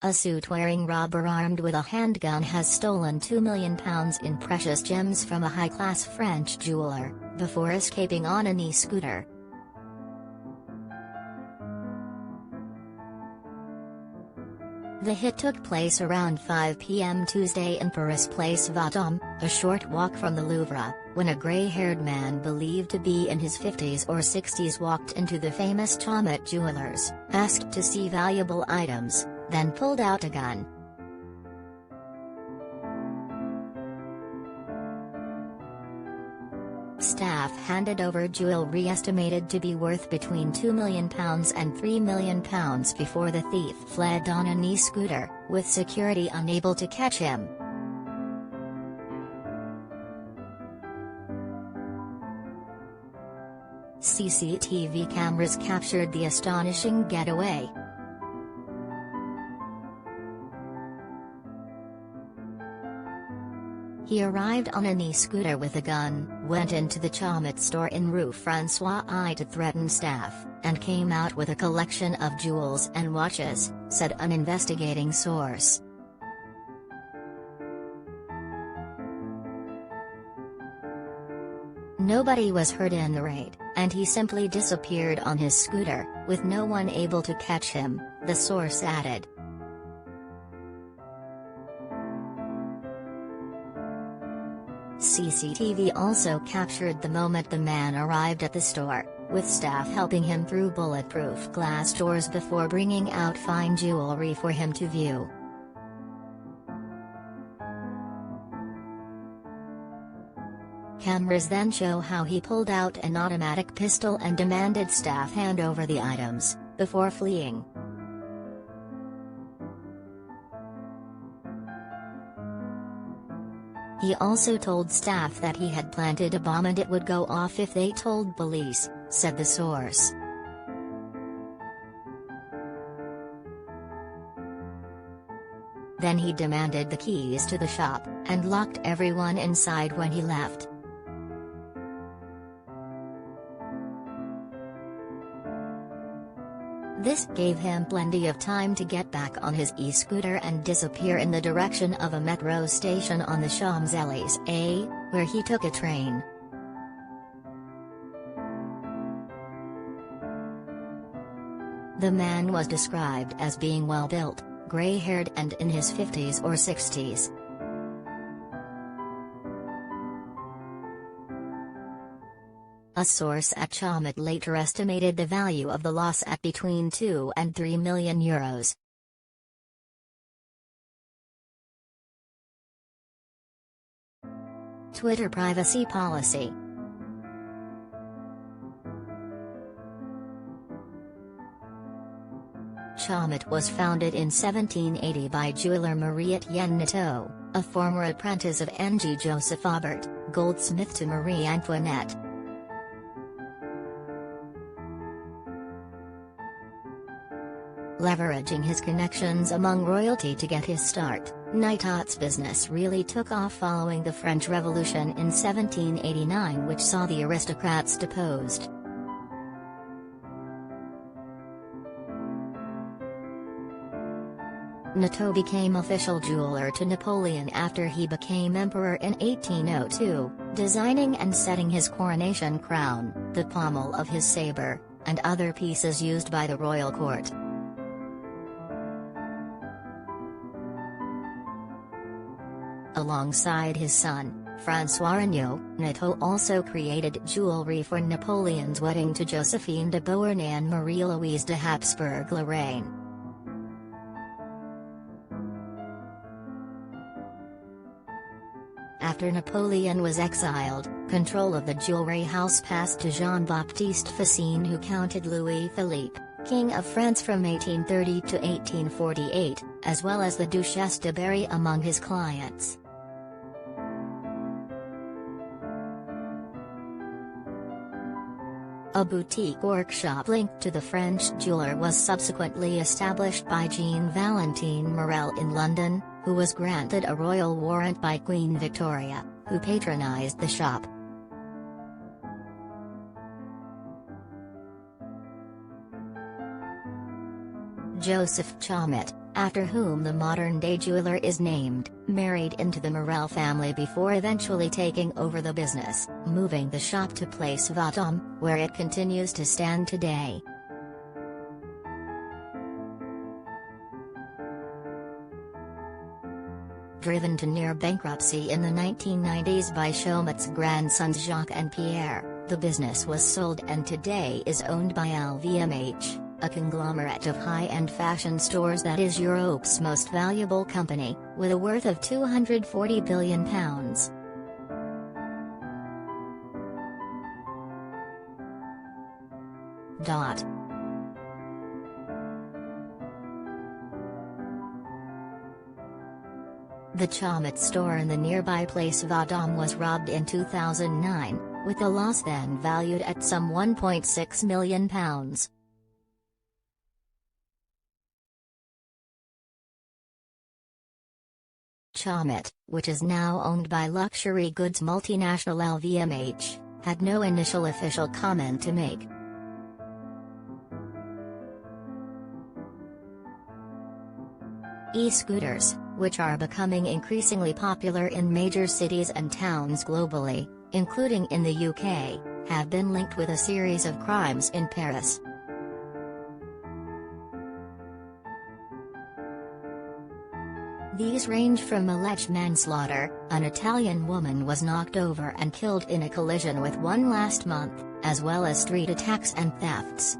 A suit-wearing robber armed with a handgun has stolen £2 million in precious gems from a high-class French jeweler, before escaping on an e-scooter. The hit took place around 5 p.m. Tuesday in Paris Place Vendome, a short walk from the Louvre, when a grey-haired man believed to be in his 50s or 60s walked into the famous Chaumet jewelers, asked to see valuable items, then pulled out a gun. Staff handed over jewelry estimated to be worth between £2 million and £3 million before the thief fled on an e-scooter, with security unable to catch him. CCTV cameras captured the astonishing getaway. He arrived on an e-scooter with a gun, went into the Chaumet store in Rue François I to threaten staff, and came out with a collection of jewels and watches, said an investigating source. Nobody was hurt in the raid, and he simply disappeared on his scooter, with no one able to catch him, the source added. CCTV also captured the moment the man arrived at the store, with staff helping him through bulletproof glass doors before bringing out fine jewelry for him to view. Cameras then show how he pulled out an automatic pistol and demanded staff hand over the items, before fleeing. He also told staff that he had planted a bomb and it would go off if they told police, said the source. Then he demanded the keys to the shop, and locked everyone inside when he left. This gave him plenty of time to get back on his e-scooter and disappear in the direction of a metro station on the Champs-Élysées, where he took a train. The man was described as being well-built, gray-haired and in his 50s or 60s. A source at Chaumet later estimated the value of the loss at between €2 and €3 million. Twitter privacy policy. Chaumet was founded in 1780 by jeweler Marie-Étienne Nateau, a former apprentice of Ng Joseph Aubert, goldsmith to Marie Antoinette. Leveraging his connections among royalty to get his start, Nateau's business really took off following the French Revolution in 1789, which saw the aristocrats deposed. Nateau became official jeweler to Napoleon after he became emperor in 1802, designing and setting his coronation crown, the pommel of his saber, and other pieces used by the royal court. Alongside his son, François Regnault, Nateau also created jewelry for Napoleon's wedding to Josephine de Beauharnais and Marie-Louise de Habsburg-Lorraine. After Napoleon was exiled, control of the jewelry house passed to Jean-Baptiste Fassin, who counted Louis-Philippe, King of France from 1830 to 1848, as well as the Duchesse de Berry among his clients. A boutique workshop linked to the French jeweler was subsequently established by Jean-Valentine Morel in London, who was granted a royal warrant by Queen Victoria, who patronized the shop. Joseph Chaumet, after whom the modern-day jeweler is named, married into the Morel family before eventually taking over the business, moving the shop to Place Vendome, where it continues to stand today. Driven to near bankruptcy in the 1990s by Chaumet's grandsons Jacques and Pierre, the business was sold and today is owned by LVMH, a conglomerate of high-end fashion stores that is Europe's most valuable company, with a worth of £240 billion. The Chaumet store in the nearby Place Vendome was robbed in 2009, with the loss then valued at some £1.6 million. Chaumet, which is now owned by luxury goods multinational LVMH, had no initial official comment to make. E-scooters, which are becoming increasingly popular in major cities and towns globally, including in the UK, have been linked with a series of crimes in Paris. These range from alleged manslaughter — an Italian woman was knocked over and killed in a collision with one last month — as well as street attacks and thefts.